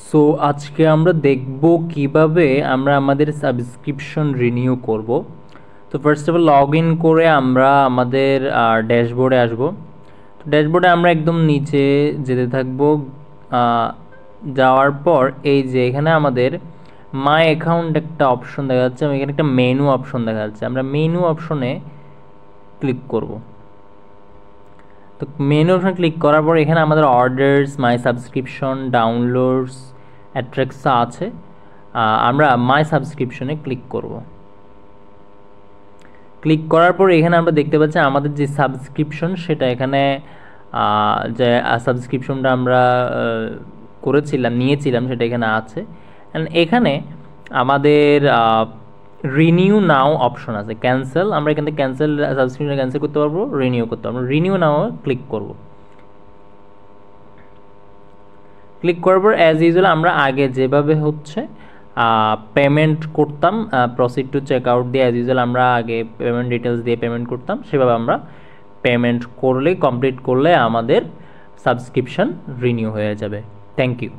So আজকে আমরা দেখব কিভাবে আমরা আমাদের সাবস্ক্রিপশন রিনিউ করব। তো first of all log in করে আমরা আমাদের ড্যাশবোর্ডে আসব। তো ড্যাশবোর্ডে আমরা একদম নিচে যেতে থাকব। যাওয়ার পর এই যে এখানে আমাদের মাই অ্যাকাউন্ট একটা অপশন দেখা যাচ্ছে, এখানে একটা মেনু অপশন দেখা যাচ্ছে। আমরা মেনু অপশনে ক্লিক করব। তো মেনু অপশন ক্লিক করার পর এখানে আমাদের অর্ডার্স, মাই সাবস্ক্রিপশন, ডাউনলোডস, অ্যাট্রাক্টসা আছে। আমরা মাই সাবস্ক্রিপশনে ক্লিক করব। ক্লিক করার পর এখানে আমরা দেখতে পাচ্ছি আমাদের যে সাবস্ক্রিপশন সেটা এখানে যে সাবস্ক্রিপশনটা আমরা নিয়েছিলাম সেটা এখানে আছে। অ্যান্ড এখানে আমাদের রিনিউ নাও অপশন আছে, ক্যান্সেল। আমরা এখান থেকে সাবস্ক্রিপশন ক্যান্সেল করতে পারবো, রিনিউ করতে পারবো। রিনিউ নাও ক্লিক করব। ক্লিক করার পর অ্যাজ ইউজুয়াল আমরা আগে যেভাবে হচ্ছে পেমেন্ট করতাম, প্রসিড টু চেক আউট দিয়ে অ্যাজ ইউজুয়াল আমরা আগে পেমেন্ট ডিটেলস দিয়ে পেমেন্ট করতাম, সেভাবে আমরা পেমেন্ট করলে কমপ্লিট করলে আমাদের সাবস্ক্রিপশন রিনিউ হয়ে যাবে। Thank you.